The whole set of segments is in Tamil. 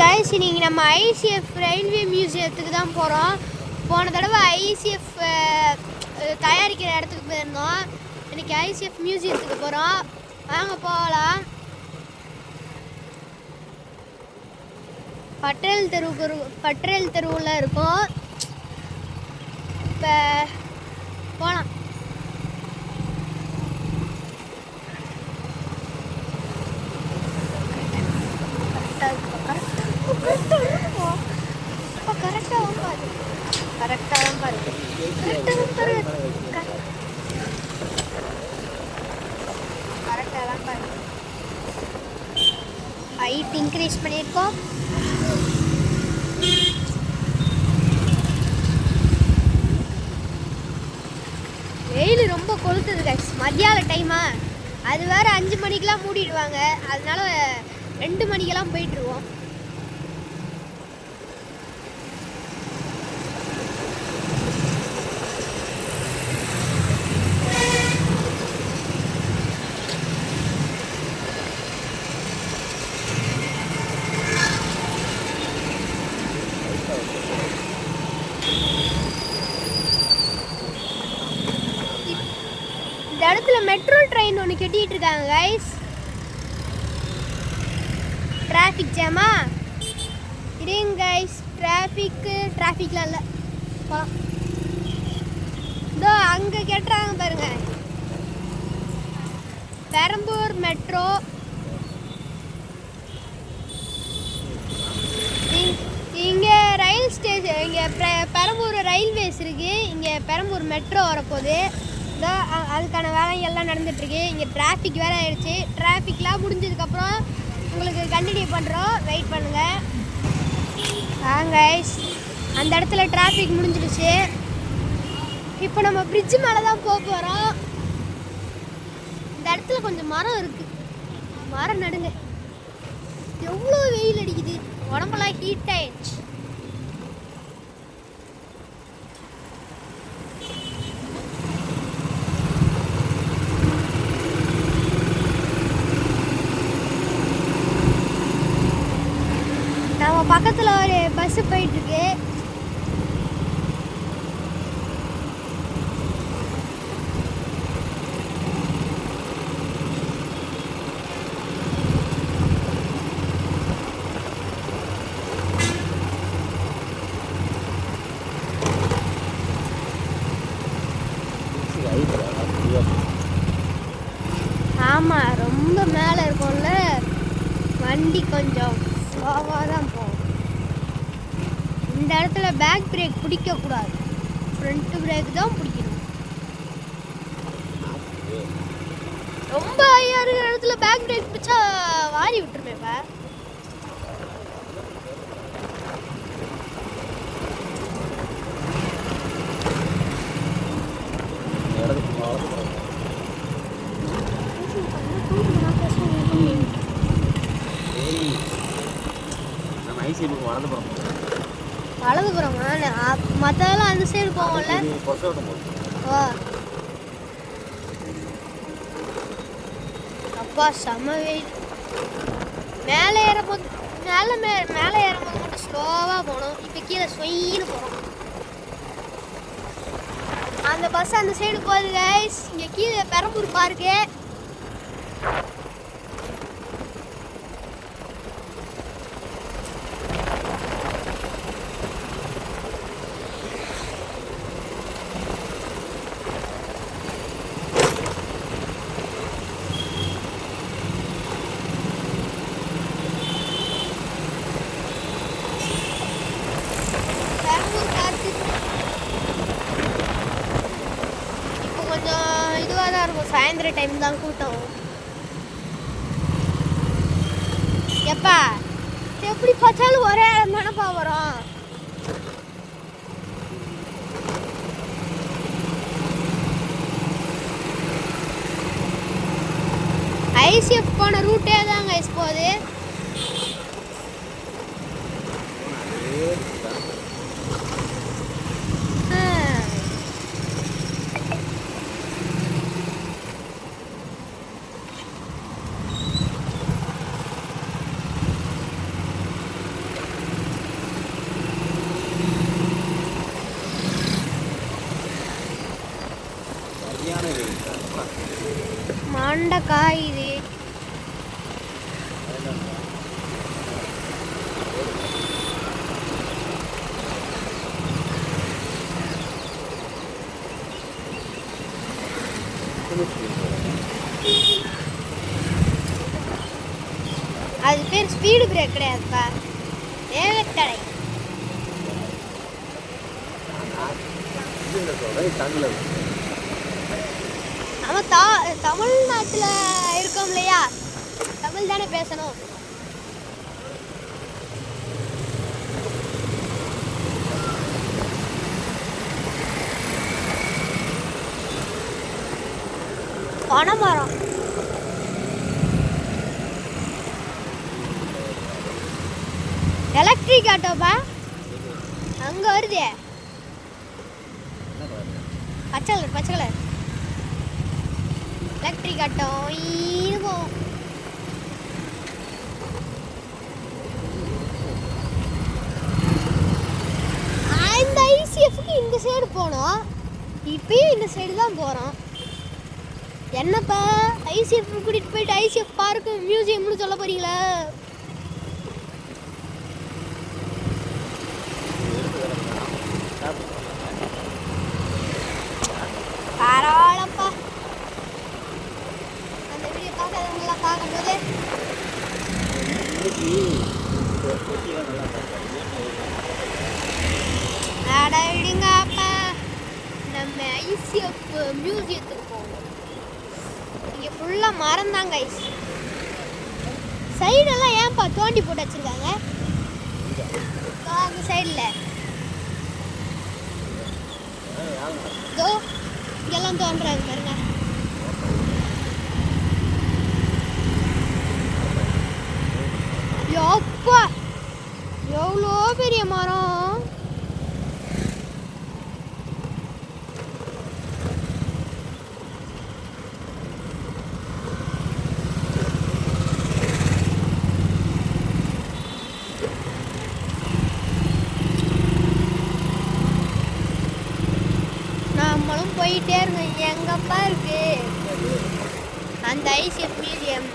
கைஸ் இன்னைக்கு நம்ம ஐசிஎஃப் ரயில்வே மியூசியத்துக்கு தான் போகிறோம். போன தடவை ஐசிஎஃப் தயாரிக்கிற இடத்துக்கு போயிருந்தோம். இன்னைக்கு ஐசிஎஃப் மியூசியத்துக்கு போகிறோம். வாங்க போகலாம். பட்டேல் தெருவில் இருக்கும். இப்போ போகலாம். ஹைட் இன்க்ரீஸ் பண்ணியிருக்கோம். வெயில் ரொம்ப கொளுத்துது கைஸ். மத்தியான டைமா, அது வேற 5 மணிக்கெலாம் மூடிடுவாங்க. அதனால 2 மணிக்கெல்லாம் போயிட்டுருவோம். இந்த இடத்துல மெட்ரோ ட்ரெயின் ஒன்று கட்டிட்டு இருக்காங்க கைஸ். டிராஃபிக் ஜாமா இருங்க கைஸ். டிராஃபிக்லாம் இல்லை. போகலாம். இதோ அங்கே கட்டுறாங்க பாருங்க, பெரம்பூர் மெட்ரோ. இங்கே ரயில் ஸ்டேஷன், இங்கே பெரம்பூர் ரயில்வேஸ் இருக்குது. இங்கே பெரம்பூர் மெட்ரோ வரப்போகுது. இதோ அதுக்கான வேலைகள்லாம் நடந்துகிட்ருக்கு. இங்கே டிராஃபிக் வேறு ஆகிடுச்சு. டிராஃபிக்லாம் முடிஞ்சதுக்கப்புறம் உங்களுக்கு கண்டினியூ பண்ணுறோம். வெயிட் பண்ணுங்கள். கைஸ், அந்த இடத்துல டிராஃபிக் முடிஞ்சிடுச்சு. இப்போ நம்ம பிரிட்ஜு மேலே தான் போக போகிறோம். இந்த இடத்துல கொஞ்சம் மரம் இருக்குது. மரம் நடுங்க. எவ்வளோ வெயில் அடிக்குது, உடம்பெல்லாம் ஹீட் ஆயிடுச்சு. நம்ம பக்கத்தில் ஒரு பஸ்ஸு போயிட்டுருக்கு. ஆமாம், ரொம்ப மேலே இருக்கும்ல, வண்டி கொஞ்சம் ஸ்லோவாக தான் போகும். இந்த இடத்துல பேக் பிரேக் பிடிக்கக்கூடாது, ஃப்ரண்ட் பிரேக் தான் பிடிக்கணும். ரொம்ப ஹையாக இருக்கிற இடத்துல பேக் பிரேக் பிடிச்சா வாரி விட்டுருப்பேப்பா. வலதுபுறமா? மற்றதெல்லாம் அந்த சைடு போவோம்ல. ஓ அப்பா, செம்ம வெயில். மேலே ஏறும்போது மட்டும் ஸ்லோவாக போகணும். இப்போ கீழே சொயின்னு போகிறோம். அந்த பஸ் அந்த சைடு போகுது கைஸ். இங்கே கீழே பெரம்பூர் பார்க்கு. சாயந்தர டைம் தான் கூட்டம். எப்பா எப்படி பார்த்தாலும் ஒரே இடம் தானப்பா வரும். ஐசிஎஃப் போன ரூட்டே தான் கைஸ் போகுது. மண்டை காயுது. அது பேர் ஸ்பீடு பிரேக் கிடையாதுப்பா, வேகத்தடை. நம்ம தமிழ்நாட்டில் இருக்கோம் இல்லையா, தமிழ் தானே பேசணும். பனைமரம் எலக்ட்ரிக் ஆட்டோப்பா அங்க வருதே, பச்சை கலர் எலக்ட்ரிக் ஆட்டோ இருக்கும். இந்த ஐசிஎஃப்க்கு இந்த சைடு போனோம், இப்பயும் இந்த சைடு தான் போகிறோம். என்னப்பா ஐசிஎஃப் கூட்டிகிட்டு போயிட்டு ஐசிஎஃப் பார்க்கு மியூசியம்னு சொல்ல போறீங்களா? பரவாயில்லப்பா, அந்த வீடியோ பார்க்காதவங்களாம் பார்க்கும்போது அடவிடுங்கப்பா. நம்ம ஐசிஎஃப் மியூசியத்துக்கு போகணும். இங்கே ஃபுல்லாக மரம் தாங்க ஐஸ். சைடெல்லாம் ஏன்ப்பா தோண்டி போட்டு வச்சுருக்காங்க? அந்த சைடில் இதோ இங்கெல்லாம் தோன்றாங்க பாருங்க. யோப்பா எவ்வளோ பெரிய மரம். நம்மளும் போயிட்டே இருந்தோம். எங்கப்பா இருக்கு அந்த ஐசிஎஃப் மியூசியம்?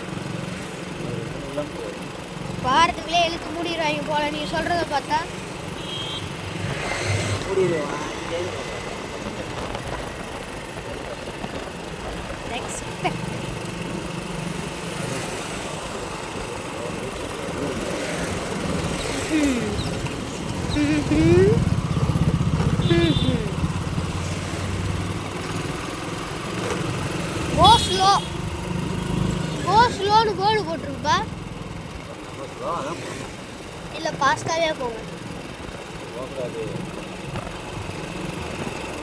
வாரத்துக்குள்ளே எழுத்து மூடிடுவாங்க போல நீ சொல்றத பார்த்தா. ஸ்லோன்னு போர்டு போட்டிருக்குப்பா. இல்லை ஃபாஸ்ட்டாகவே போங்க.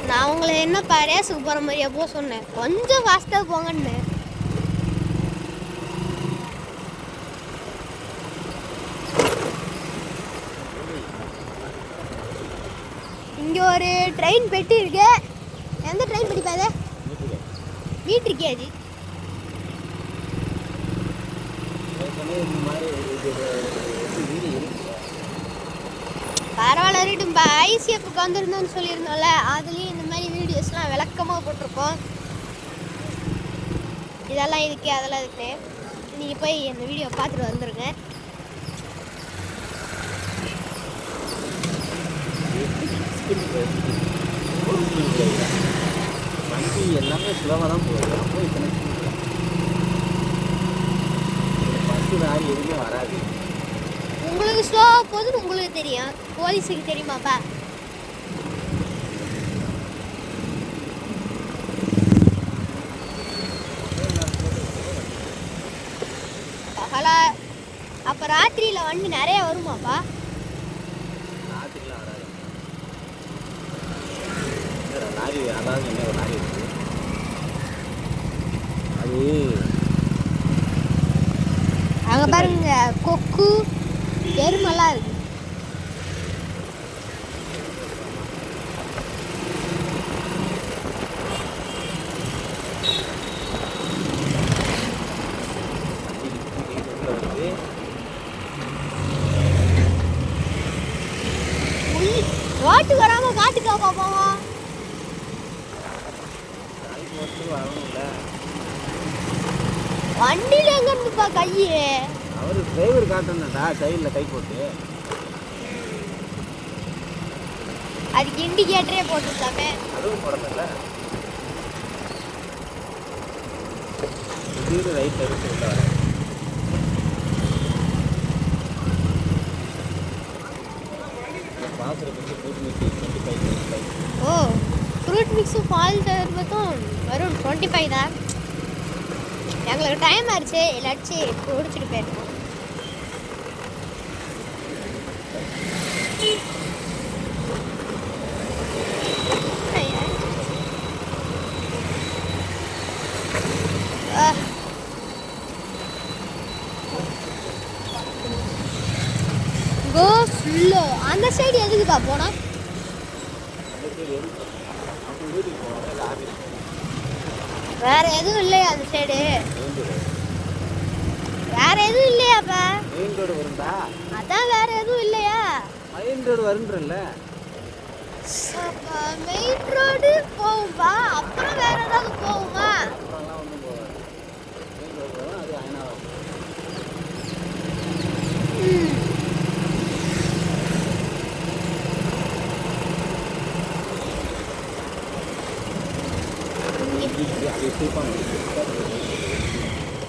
நான் உங்களை என்னப்பா ரேஸுக்கு போகிற மாதிரியா போக சொன்னேன், கொஞ்சம் ஃபாஸ்ட்டாக போங்கன்னு. இங்கே ஒரு ட்ரெயின் பெட்டி இருக்கு. எந்த ட்ரெயின் பெட்டி பாரு? Metre gauge. பரவாயில்ல இருக்கட்டும்பா. ஐசிஎஃப்க்கு வந்திருந்தோன்னு சொல்லியிருந்தோம்ல, அதுலேயும் இந்த மாதிரி வீடியோஸ்லாம் விளக்கமாக போட்டிருக்கோம். இதெல்லாம் இருக்கு அதெல்லாம் இருக்கு. நீங்கள் போய் அந்த வீடியோ பார்த்துட்டு வந்துருங்க. வண்டி எல்லாமே ஸ்லோவாக தான் போகுது. அப்போ இத்தனை பஸ்ஸு லாரி எதுவுமே வராது. உங்களுக்கு ஸ்லோவாக போகுதுன்னு உங்களுக்கு தெரியும், போலீஸுக்கு தெரியுமாப்பா? பகலா அப்போ ராத்திரியில் வண்டி நிறைய வருமாப்பா? ராத்திரிலாம் வராது. லாரி அதாவது என்ன ஒரு லாரி இருக்குது, அது அங்கே பாருங்க கொக்கு எருமெல்லாம் இருக்கு. ரோட்டு வராம காட்டுக்கா போவோம். வண்டியில எங்க இருந்துப்பா கையே? அவர் டிரைவர் காட்டணும்டா, சைடில் கை போட்டு. அதுக்கு இண்டிகேட்டரே போட்டுருக்கலாமே. அதுவும் போடல. திடீர்னு ரைட் எடுத்து விட்டாரு. பாக்குறதுக்கு ஃப்ரூட் மிக்ஸ் 25. ஓ, ஃப்ரூட் மிக்ஸும் பால் சர்பத்தும் வெறும் 25 தான். எங்களுக்கு டைம் ஆயிடுச்சு, இல்லாச்சு குடிச்சிட்டு போயிருக்கோம். கோ ஸ்லோ. அந்த சைடு எதுக்குப்பா போனா? வேற எதுவும் இல்லையா அந்த சைடு? வேற எதுவும் இல்லையாப்பா? மெயின் ரோடு வரும்டா. அதான் வேற எதுவும் இல்லையா? மெயின் ரோடு வரும்ன்றல்ல. மெயின் ரோடு போகும்பா, அப்புறம் வேற ஏதாவது போகுமா? அப்புறம்லாம் ஒன்றும் போகாது. மெயின் ரோடு வரும், அது ஐநாவா.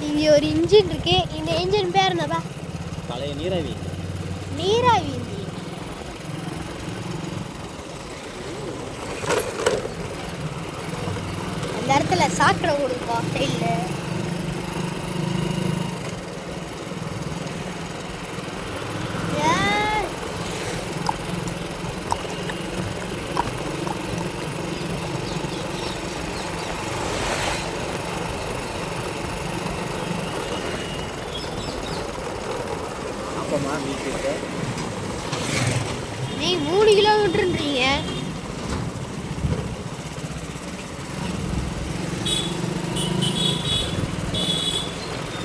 இங்க ஒரு இன்ஜின் இருக்கு. இந்த இன்ஜின் பேர் என்னப்பா? பழைய நீராவி. நீராவி. அந்த இடத்துல சாக்கடை கொடுப்பா சைட்ல. அப்பமா மீட்டு நீ 3 கிலோமீட்டர்ன்றீங்க.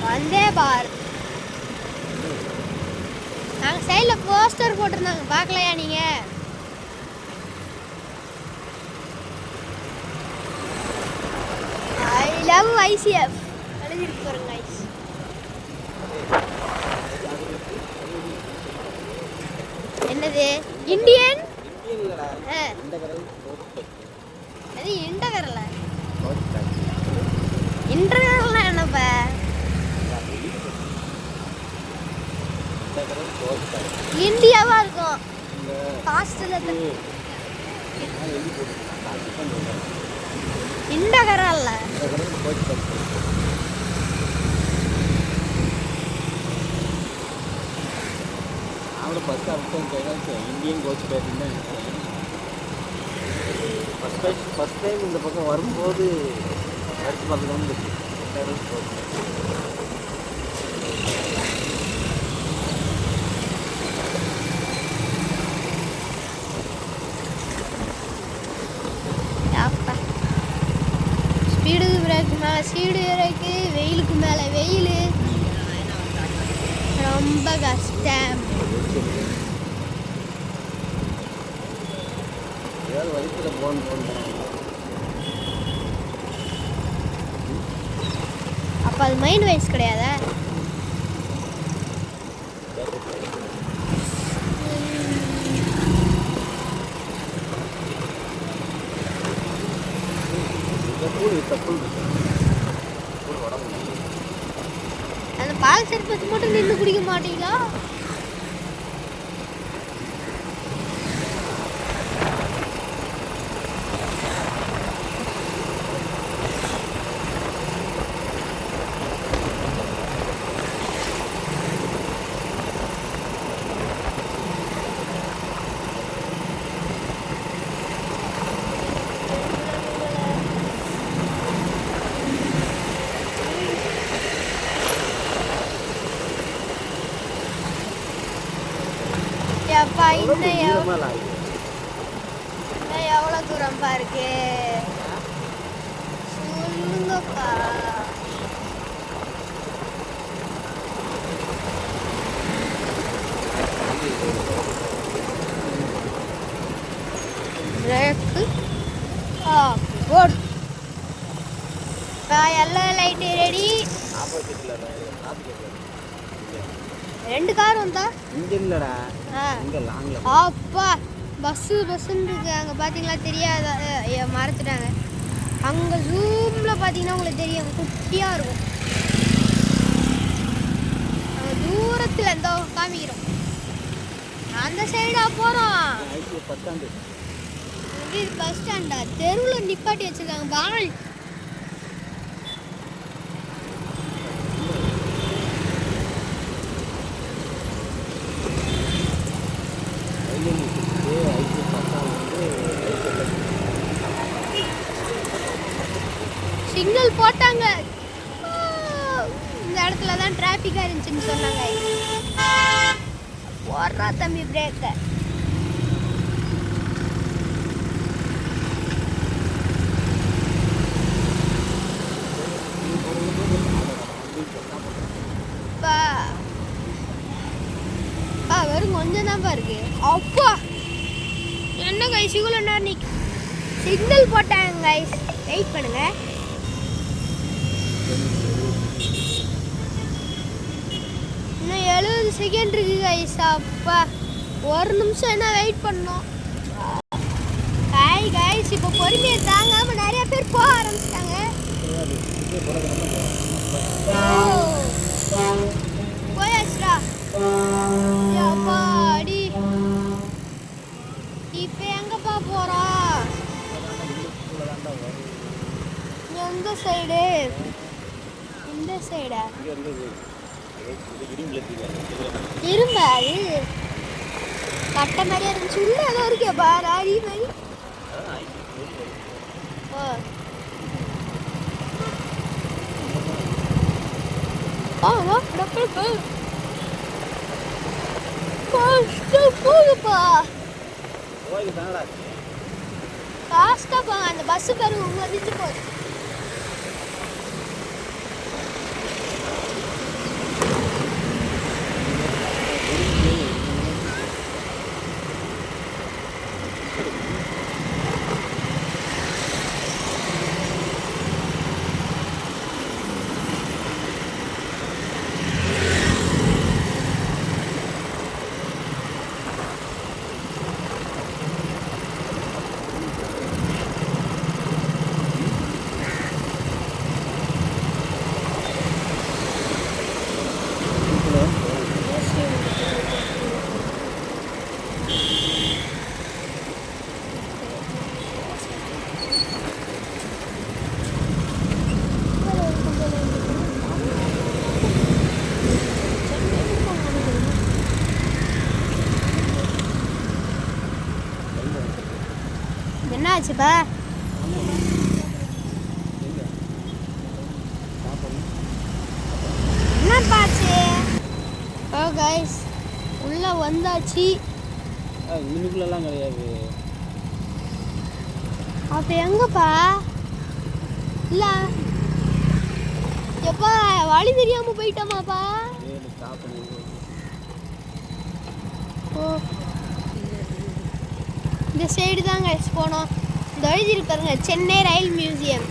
வந்தே பார். நாங்கள் சைடில் போஸ்டர் போட்டிருந்தாங்க, பார்க்கலையா நீங்க? ஐ லவ் ஐசிஎஃப் எழுதிருக்கு பாருங்க ஐஸ். என்னது இந்தியன்? அது இண்டகரல. இண்டகரல என்னப்பா? இந்தியாவா இருக்கும். காஸ்ட்ல இண்டகரல. First Indian coach batting first time இந்த பக்கம் வரும்போது அடுத்து பார்த்துக்கணும். ஸ்பீடு பிரேக் மேலே ஸ்பீடு பிரேக்கு, வெயிலுக்கு மேலே வெயில், ரொம்ப கஷ்டம். அப்போ அது மைண்ட் வைஸ் கிடையாதா? அந்த பால் சர்பத்து மட்டும் நின்று குடிக்க மாட்டீங்களா? அப்பா இன்னும் எவ்வளோ தூரம்ப்பா இருக்கு சொல்லுங்கப்பா. Brake good. எல்லா லைட்டு ரெடி. ஆப்போசிட்ல ரெண்டு கார் வந்தா இங்க இல்லடா, இங்க லாங்ல. அப்பா பஸ்ஸுன்னு இருக்கு அங்கே பார்த்தீங்களா தெரியாத மறைச்சிட்டாங்க. அங்கே ஜூமில் பார்த்தீங்கன்னா உங்களுக்கு தெரியும் குட்டியாக இருக்கும். அங்கே தூரத்தில் எந்த காமிக்கிறோம் அந்த சைடாக போகிறோம். பஸ் ஸ்டாண்டா தெருவில் நிப்பாட்டி வச்சுருக்காங்க பால். சிக்னல் போட்டாங்க. இந்த இடத்துல தான் டிராஃபிக்காக இருந்துச்சுன்னு சொன்னாங்க. போடுறா தம்பி பிரேக்கை. வெறும் கொஞ்சம் தான்ப்பா இருக்கு. அப்பா என்ன கைஸ் இவ்வளோ நேரம் நிற்க சிக்னல் போட்டாங்க கைஸ். வெயிட் பண்ணுங்க. இன்னும் 70 செகண்ட் இருக்கு கைஸ். அப்பா ஒரு நிமிஷம் என்ன வெயிட் பண்ணோம். ஹாய் கைஸ், இப்போ பொறுமையை தாங்காமல் நிறைய பேர் போக ஆரம்பிச்சிட்டாங்க. போயாச்சுடா. அப்பாடி இப்போ எங்கப்பா போகிறோம்? எந்த சைடு? இந்த சைடா? இரும்பு அது கட்ட மாதிரியா இருந்துச்சு. உள்ள ஏதோ இருக்கே பாரு அடி மாதிரி. போகுப்பா ஃபாஸ்டா போங்க. அந்த பஸ் பாருங்க மதிச்சு போகுது. என்னாச்சுப்பா? என்னப்பாச்சு? ஓ கைஸ் உள்ள வந்தாச்சு. இன்னுக்குள்ளலாம் கிடையாது. அப்ப எங்கப்பா? இல்ல எப்பா வழி தெரியாம போயிட்டோமாப்பா? ஓ இந்த சைடு தான் கைஸ் போனோம். இந்த எழுதி இருக்காருங்க சென்னை ரயில் மியூசியம்.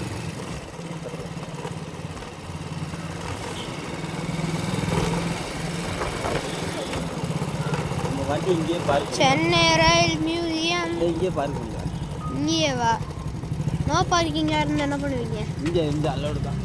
சென்னை ரயில் மியூசியம் இங்கே பார்க்கிங். இங்கேயே வா. நோ பார்க்கிங்காக இருந்து என்ன பண்ணுவீங்க? இங்கே இந்த அலோடு தான்.